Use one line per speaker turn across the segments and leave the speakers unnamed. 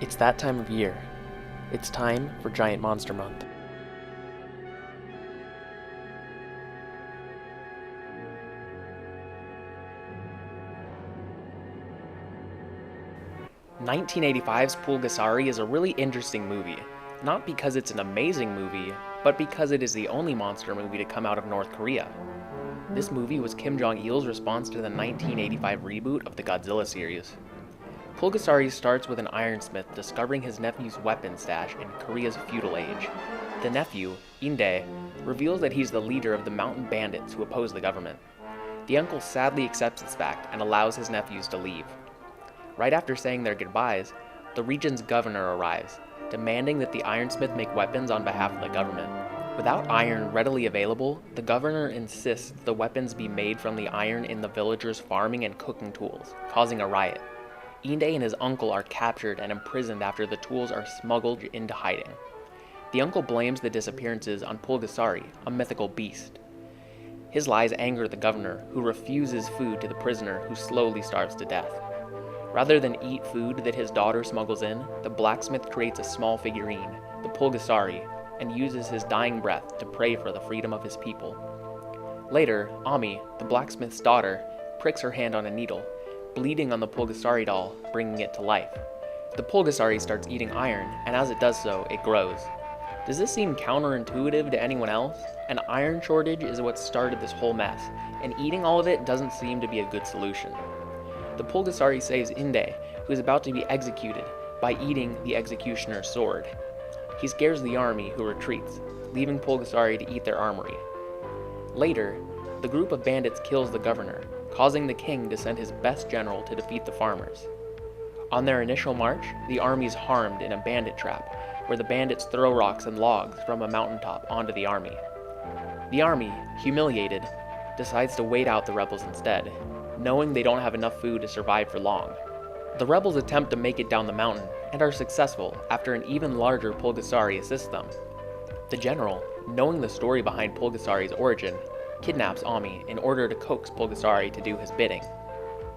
It's that time of year. It's time for Giant Monster Month. "1985's Pulgasari is a really interesting movie, not because it's an amazing movie, but because it is the only monster movie to come out of North Korea. This movie was Kim-jong-il's response to the 1985 reboot of the Godzilla series. Pulgasari starts with an ironsmith discovering his nephew's weapon stash in Korea's feudal age. The nephew, Inde, reveals that he's the leader of the mountain bandits who oppose the government. The uncle sadly accepts this fact and allows his nephews to leave. Right after saying their goodbyes, the region's governor arrives, demanding that the ironsmith make weapons on behalf of the government. Without iron readily available, the governor insists the weapons be made from the iron in the villagers' farming and cooking tools, causing a riot. Inde and his uncle are captured and imprisoned after the tools are smuggled into hiding. The uncle blames the disappearances on Pulgasari, a mythical beast. His lies anger the governor, who refuses food to the prisoner who slowly starves to death. Rather than eat food that his daughter smuggles in, the blacksmith creates a small figurine, the Pulgasari, and uses his dying breath to pray for the freedom of his people. Later, Ami, the blacksmith's daughter, pricks her hand on a needle, bleeding on the Pulgasari doll, bringing it to life. The Pulgasari starts eating iron, and as it does so, it grows. Does this seem counterintuitive to anyone else? An iron shortage is what started this whole mess, and eating all of it doesn't seem to be a good solution. The Pulgasari saves Inde, who is about to be executed, by eating the executioner's sword. He scares the army, who retreats, leaving Pulgasari to eat their armory. Later, the group of bandits kills the governor, causing the king to send his best general to defeat the farmers. On their initial march, the army is harmed in a bandit trap, where the bandits throw rocks and logs from a mountaintop onto the army. The army, humiliated, decides to wait out the rebels instead, knowing they don't have enough food to survive for long. The rebels attempt to make it down the mountain, and are successful after an even larger Pulgasari assists them. The general, knowing the story behind Pulgasari's origin, kidnaps Ami in order to coax Pulgasari to do his bidding.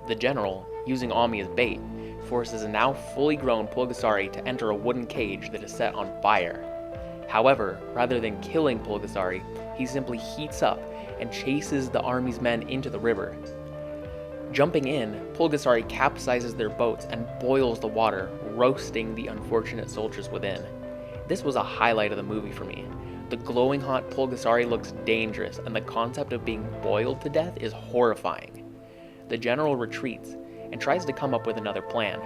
The general, using Ami as bait, forces a now fully grown Pulgasari to enter a wooden cage that is set on fire. However, rather than killing Pulgasari, he simply heats up and chases the army's men into the river. Jumping in, Pulgasari capsizes their boats and boils the water, roasting the unfortunate soldiers within. This was a highlight of the movie for me. The glowing hot Pulgasari looks dangerous, and the concept of being boiled to death is horrifying. The general retreats and tries to come up with another plan.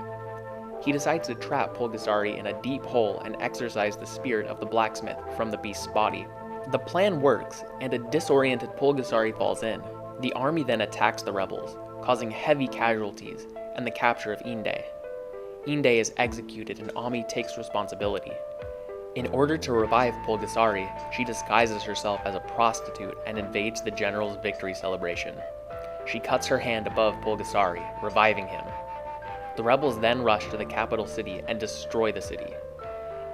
He decides to trap Pulgasari in a deep hole and exorcise the spirit of the blacksmith from the beast's body. The plan works, and a disoriented Pulgasari falls in. The army then attacks the rebels, causing heavy casualties and the capture of Inde. Inde is executed and Ami takes responsibility. In order to revive Pulgasari, she disguises herself as a prostitute and invades the general's victory celebration. She cuts her hand above Pulgasari, reviving him. The rebels then rush to the capital city and destroy the city.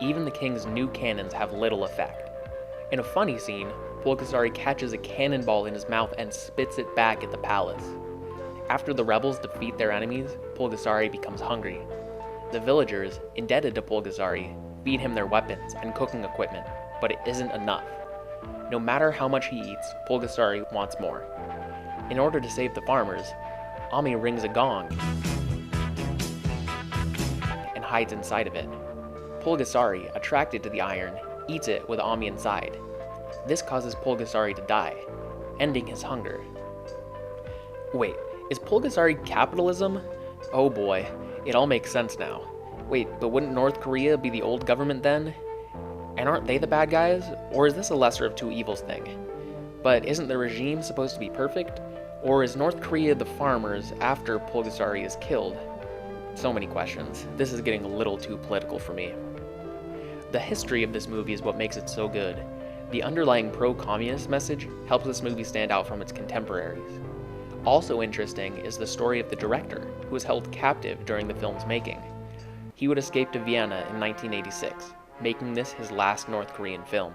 Even the king's new cannons have little effect. In a funny scene, Pulgasari catches a cannonball in his mouth and spits it back at the palace. After the rebels defeat their enemies, Pulgasari becomes hungry. The villagers, indebted to Pulgasari, feed him their weapons and cooking equipment, but it isn't enough. No matter how much he eats, Pulgasari wants more. In order to save the farmers, Ami rings a gong and hides inside of it. Pulgasari, attracted to the iron, eats it with Ami inside. This causes Pulgasari to die, ending his hunger. Wait, is Pulgasari capitalism? Oh boy, it all makes sense now. Wait, but wouldn't North Korea be the old government then? And aren't they the bad guys? Or is this a lesser of two evils thing? But isn't the regime supposed to be perfect? Or is North Korea the farmers after Pulgasari is killed? So many questions. This is getting a little too political for me. The history of this movie is what makes it so good. The underlying pro-communist message helps this movie stand out from its contemporaries. Also interesting is the story of the director, who was held captive during the film's making. He would escape to Vienna in 1986, making this his last North Korean film.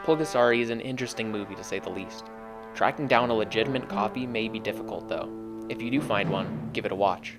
Pulgasari is an interesting movie to say the least. Tracking down a legitimate copy may be difficult though. If you do find one, give it a watch.